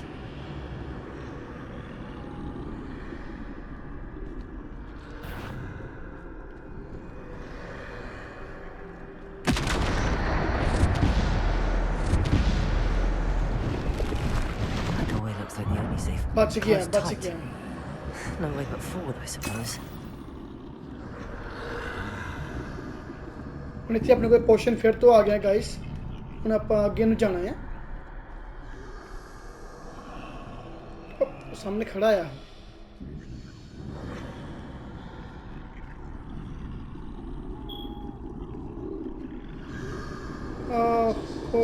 Speaker 1: बच गया
Speaker 2: Close
Speaker 1: बच
Speaker 2: tight.
Speaker 1: गया
Speaker 2: No way but forward, I suppose.
Speaker 1: ਹੁਣ ਇੱਥੇ ਆਪਣੇ ਕੋਲ ਪੋਸ਼ਨ ਫਿਰ ਤੋਂ ਆ ਗਿਆ ਗਾਇਸ ਹੁਣ ਆਪਾਂ ਅੱਗੇ ਨੂੰ ਜਾਣਾ ਹੈ ਉਹ ਸਾਹਮਣੇ ਖੜਾ ਆ ਓਹੋ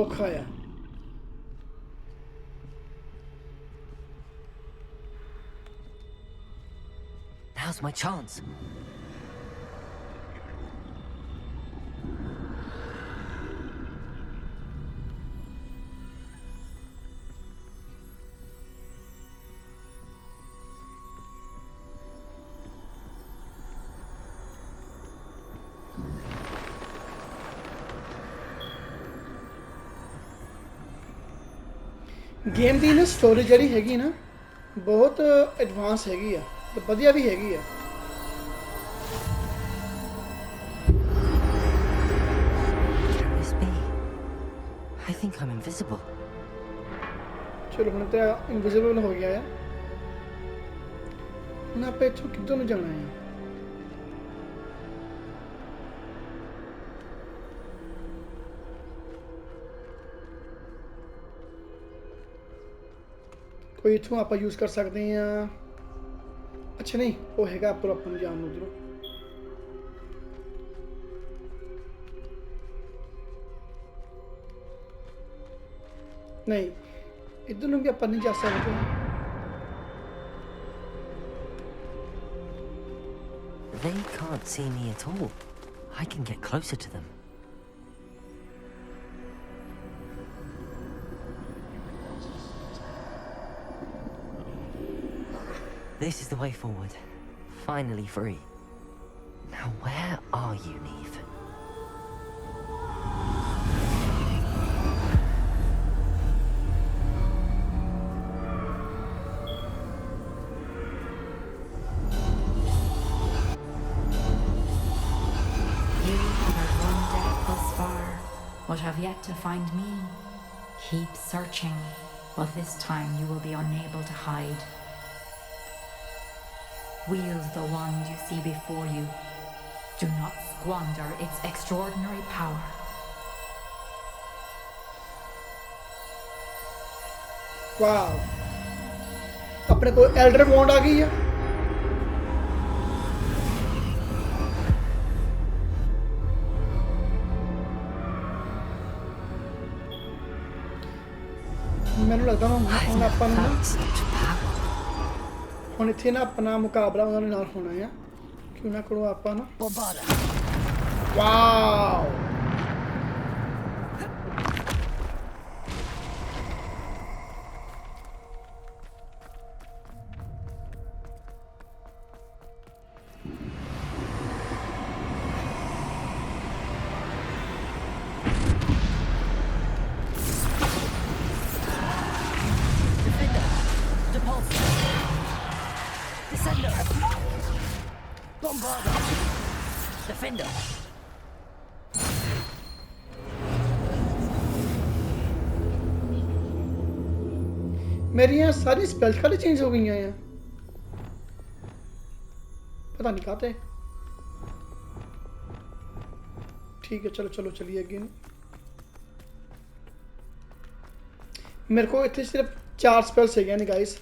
Speaker 1: ਔਖਾ ਆ
Speaker 2: Now's my chance.
Speaker 1: ਗੇਮ ਦੀ ਨਾ ਸਟੋਰੀ ਜਿਹੜੀ ਹੈਗੀ ਨਾ ਬਹੁਤ ਐਡਵਾਂਸ ਹੈਗੀ ਆ ਤੇ ਵਧੀਆ ਵੀ ਹੈਗੀ ਆ
Speaker 2: Can this be? I think I'm invisible.
Speaker 1: ਚਲੋ ਹੁਣ ਤਾਂ ਇਨਵਿਜ਼ੀਬਲ ਹੋ ਗਿਆ ਆ ਹੁਣ ਆਪਾਂ ਇੱਥੋਂ ਕਿੱਧਰ ਨੂੰ ਜਾਣਾ ਹੈ ਕੋਈ ਇੱਥੋਂ ਆਪਾਂ ਯੂਜ਼ ਕਰ ਸਕਦੇ ਹਾਂ ਅੱਛਾ ਨਹੀਂ ਉਹ ਹੈਗਾ ਪਰ ਆਪਾਂ ਨੂੰ ਜਾਣ ਨੂੰ ਉਧਰੋਂ ਨਹੀਂ ਇੱਧਰ ਨੂੰ ਵੀ ਆਪਾਂ ਨਹੀਂ ਜਾ ਸਕਦੇ
Speaker 2: They can't see me at all. I can get closer to them. This is the way forward. Finally free. Now where are you, Neve?
Speaker 5: You have run death thus far, but have yet to find me. Keep searching, but this time you will be unable to hide. Wield the wand you see before you. Do not squander its extraordinary power.
Speaker 1: Wow ਆਪਣੇ ਕੋਲ elder ਵੌਂਡ ਆ ਗਈ ਆ ਮੈਨੂੰ ਲੱਗਦਾ ਹੁਣ ਆਪਾਂ ਨੂੰ ਹੁਣ ਇੱਥੇ ਨਾ ਆਪਣਾ ਮੁਕਾਬਲਾ ਉਹਨਾਂ ਦੇ ਨਾਲ ਹੋਣਾ ਆ ਕਿ ਉਹਨਾਂ ਕੋਲੋਂ ਆਪਾਂ ਨਾ ਵਾਓ
Speaker 2: Defender.
Speaker 1: मेरी सारी स्पेल खाली चेंज हो गई हैं पता नहीं कहाँ थे ठीक है चलो चलो चलिए अगेन मेरे को इतने सिर्फ 4 स्पेल्स है नहीं गाइस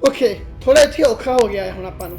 Speaker 1: ओके थोड़ा इतने औखा हो गया है हुण आपां नूं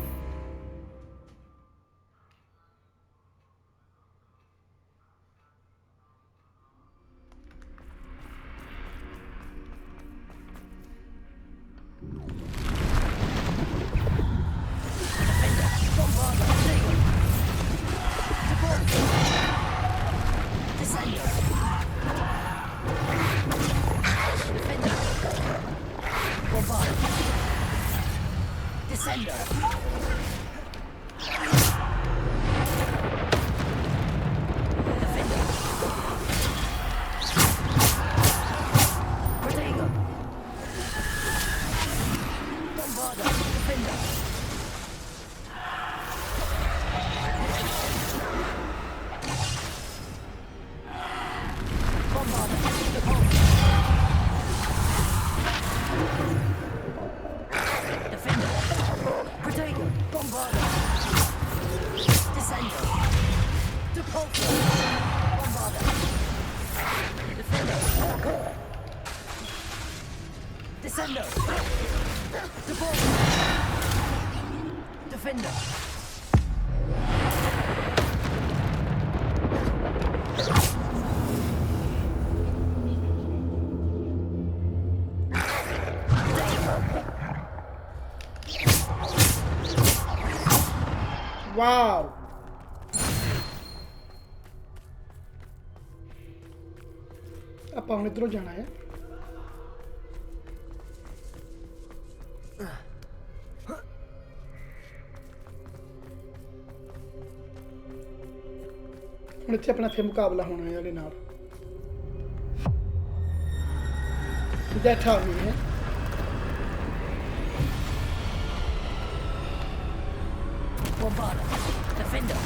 Speaker 1: वाओ ਆਪਾਂ ਹੁਣ ਇਧਰੋਂ ਜਾਣਾ ਹੈ ਹੁਣ ਇੱਥੇ ਆਪਣਾ ਫੇ ਮੁਕਾਬਲਾ ਹੋਣਾ ਹੈ ਇਹਦੇ ਨਾਲ ਬੈਠਾ ਹੋਈ ਹੈ
Speaker 2: Bombarda, defender,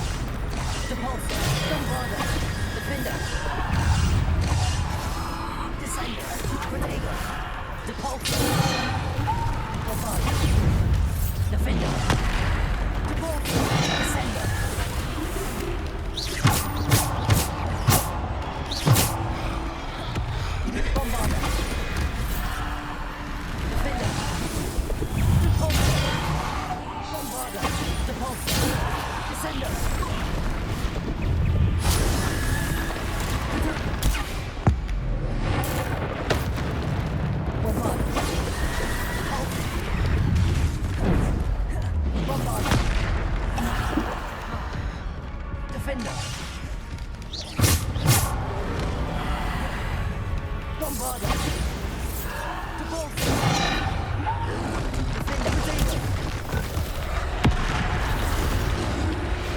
Speaker 2: depulsor, bombarda, defender, descender, protagonist, depulsor, bombarda, defender, depulsor, descender. Bombarda, defender, depulsor, bombarda, depulsor, descender.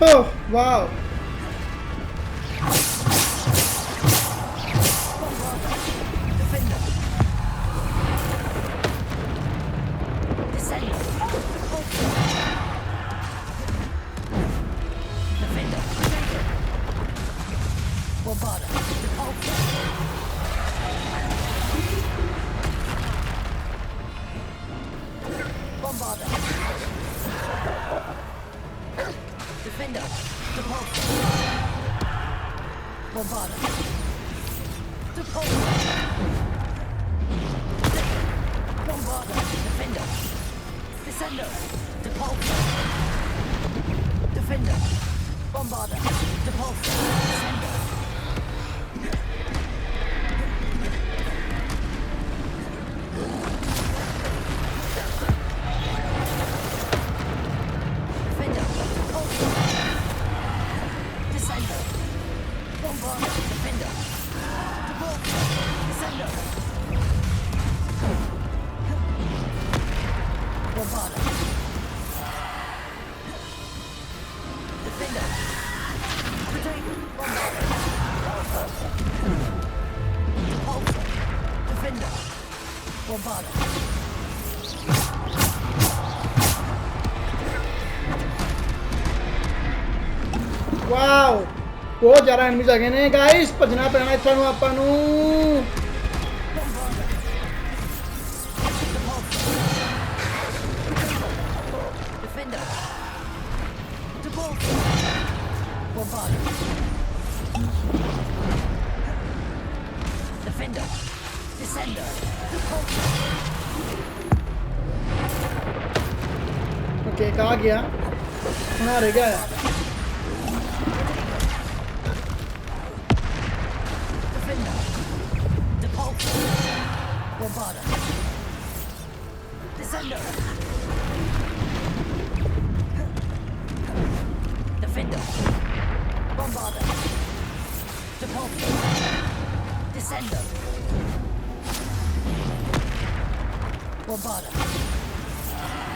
Speaker 1: Oh, wow. Wow ਬਹੁਤ ਜ਼ਿਆਦਾ ਐਨਮੀਜ਼ ਆ ਗਏ ਨੇ ਗਾਇਸ ਭੱਜਣਾ ਪੈਣਾ ਇੱਥੋਂ ਨੂੰ ਆਪਾਂ ਨੂੰ ओके कहाँ गया कहाँ रह गया
Speaker 2: Defender.
Speaker 13: Descendo. Bombada.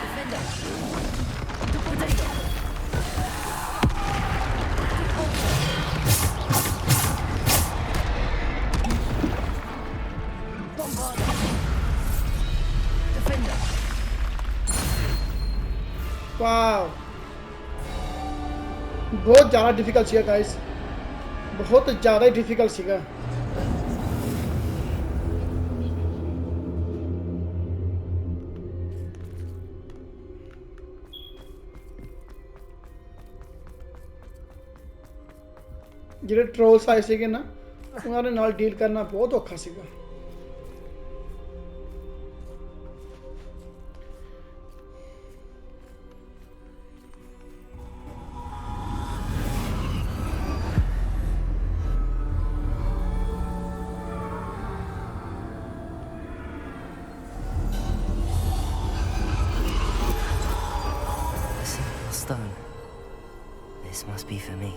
Speaker 13: Defender. Potato. Bombada. Defender.
Speaker 1: वाह, बहुत ज़्यादा डिफिकल्ट सीगा गाइस, बहुत ज़्यादा ही डिफिकल्ट सीगा। ਜਿਹੜੇ ਟ੍ਰੋਲਸ ਆਏ ਸੀਗੇ ਨਾ, ਉਹਨਾਂ ਦੇ ਨਾਲ ਡੀਲ ਕਰਨਾ ਬਹੁਤ ਔਖਾ ਸੀਗਾ।
Speaker 2: Stone. This must be for me.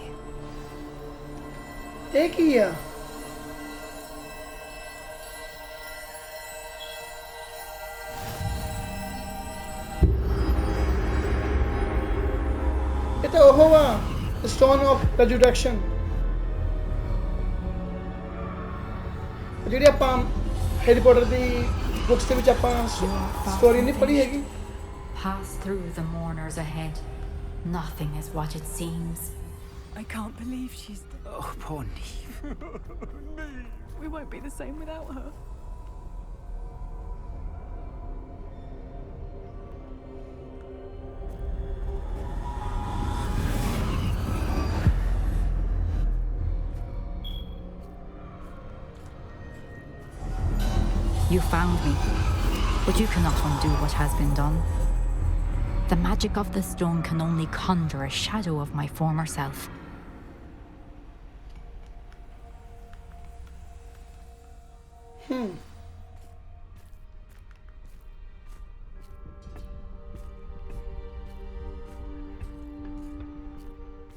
Speaker 1: ਇਹ ਕੀ ਆ? ਇਹ ਤਾਂ ਉਹ ਵਾ, ਸਟੋਨ ਆਫ ਰਿਜ਼ਰੈਕਸ਼ਨ, ਜਿਹੜੀ ਆਪਾਂ ਹੈਰੀ ਪੋਟਰ ਦੀ ਬੁੱਕਸ ਦੇ ਵਿੱਚ ਆਪਾਂ ਸਟੋਰੀ ਨਹੀਂ ਪੜ੍ਹੀ ਹੈਗੀ।
Speaker 5: Pass through the mourners ahead. Nothing is what it seems.
Speaker 12: I can't believe she's...
Speaker 6: Oh, poor Neve.
Speaker 12: We won't be the same without her.
Speaker 5: You found me, but you cannot undo what has been done. The magic of the stone can only conjure a shadow of my former self.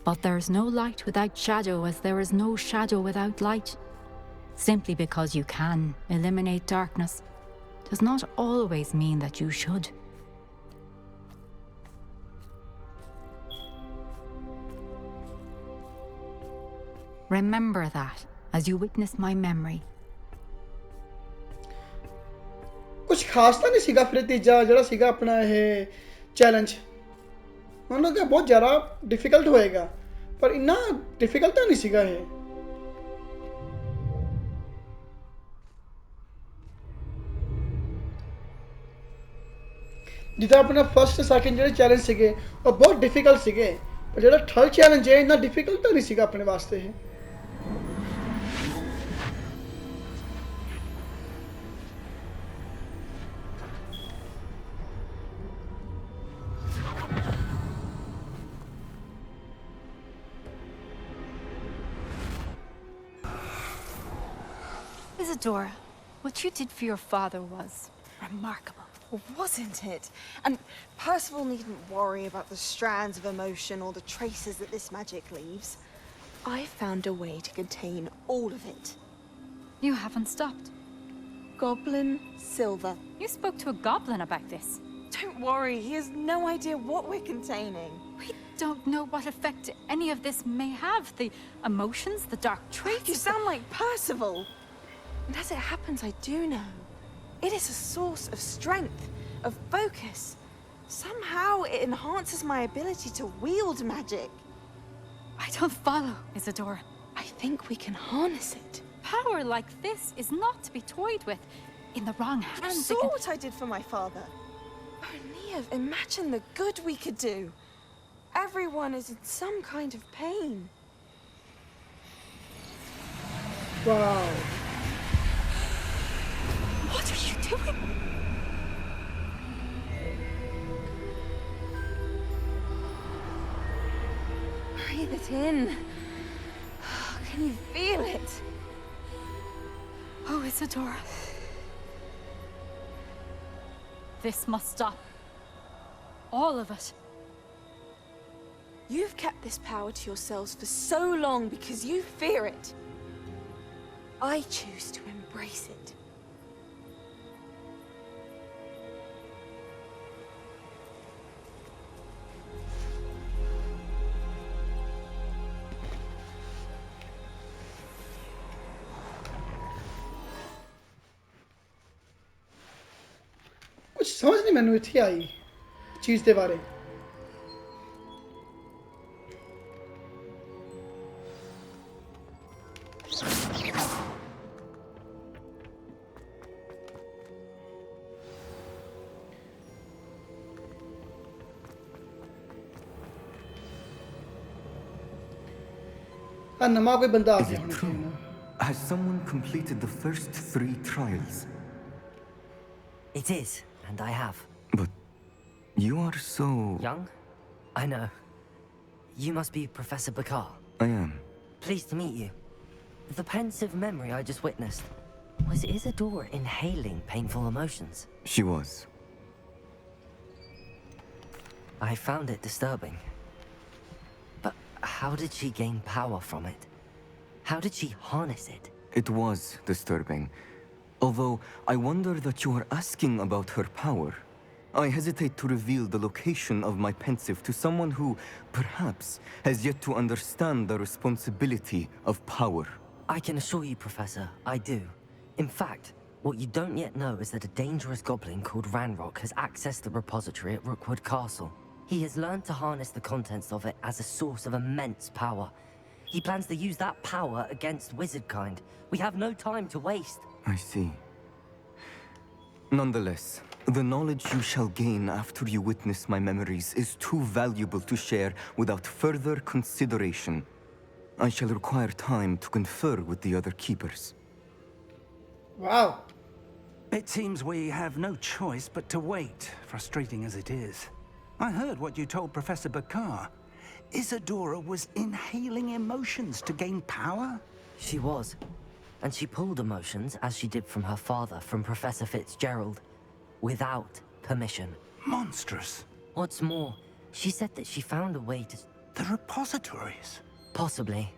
Speaker 5: But there's no light without shadow, as there is no shadow without light. Simply because you can eliminate darkness does not always mean that you should. Remember that as you witness my memory.
Speaker 1: ਕੁਝ ਖਾਸ ਤਾਂ ਨਹੀਂ ਸੀਗਾ ਫਿਰ ਤੀਜਾ ਜਿਹੜਾ ਸੀਗਾ ਆਪਣਾ ਇਹ ਚੈਲੰਜ, ਮੈਨੂੰ ਲੱਗਾ ਬਹੁਤ ਜ਼ਿਆਦਾ ਡਿਫਿਕਲਟ ਹੋਏਗਾ, ਪਰ ਇੰਨਾ ਡਿਫਿਕਲਟ ਤਾਂ ਨਹੀਂ ਸੀਗਾ ਇਹ। ਜਿੱਦਾਂ ਆਪਣਾ ਫਸਟ ਸੈਕਿੰਡ ਜਿਹੜੇ ਚੈਲੰਜ ਸੀਗੇ ਉਹ ਬਹੁਤ ਡਿਫਿਕਲਟ ਸੀਗੇ, ਪਰ ਜਿਹੜਾ ਥਰਡ ਚੈਲੰਜ ਹੈ ਇੰਨਾ ਡਿਫਿਕਲਟ ਤਾਂ ਨਹੀਂ ਸੀਗਾ ਆਪਣੇ ਵਾਸਤੇ ਇਹ।
Speaker 14: Isadora, what you did for your father was remarkable.
Speaker 12: Wasn't it? And Percival needn't worry about the strands of emotion or the traces that this magic leaves. I found a way to contain all of it.
Speaker 5: You haven't stopped.
Speaker 12: Goblin Silver.
Speaker 5: You spoke to a goblin about this.
Speaker 12: Don't worry, he has no idea what we're containing.
Speaker 5: We don't know what effect any of this may have. The emotions, the dark traits.
Speaker 12: You sound like Percival. And as it happens, I do know. It is a source of strength, of focus. Somehow it enhances my ability to wield magic.
Speaker 5: I don't follow, Isadora.
Speaker 12: I think we can harness it.
Speaker 5: Power like this is not to be toyed with. In the wrong hands,
Speaker 12: You saw what I did for my father. Oh, Neve, imagine the good we could do. Everyone is in some kind of pain.
Speaker 1: Wow.
Speaker 12: What are you doing? Breathe it in. Can you feel it?
Speaker 5: Oh, Isadora. This must stop. All of it.
Speaker 12: You've kept this power to yourselves for so long because you fear it. I choose to embrace it.
Speaker 1: कुछ समझ नहीं मैनू इत्थे आई चीज़ के बारे नमा कोई बंदा आ
Speaker 15: Is
Speaker 1: गया
Speaker 15: it
Speaker 1: होना
Speaker 15: true?
Speaker 1: चाहिए ना
Speaker 15: Has someone completed the first 3 trials?
Speaker 2: It is, and I have.
Speaker 15: But you are so...
Speaker 2: Young? I know. You must be Professor Bakar.
Speaker 15: I am.
Speaker 2: Pleased to meet you. The pensive memory I just witnessed. Was Isadora inhaling painful emotions?
Speaker 15: She was.
Speaker 2: I found it disturbing. But how did she gain power from it? How did she harness it?
Speaker 15: It was disturbing. Although, I wonder that you are asking about her power. I hesitate to reveal the location of my pensive to someone who, perhaps, has yet to understand the responsibility of power.
Speaker 2: I can assure you, Professor, I do. In fact, what you don't yet know is that a dangerous goblin called Ranrock has accessed the repository at Rookwood Castle. He has learned to harness the contents of it as a source of immense power. He plans to use that power against wizardkind. We have no time to waste.
Speaker 15: I see. Nonetheless, the knowledge you shall gain after you witness my memories is too valuable to share without further consideration. I shall require time to confer with the other keepers.
Speaker 1: Wow.
Speaker 6: It seems we have no choice but to wait, frustrating as it is. I heard what you told Professor Bakar. Isadora was inhaling emotions to gain power?
Speaker 2: She was. And she pulled emotions, as she did from her father, from Professor Fitzgerald, without permission.
Speaker 6: Monstrous.
Speaker 2: What's more, she said that she found a way to...
Speaker 6: The repositories?
Speaker 2: Possibly.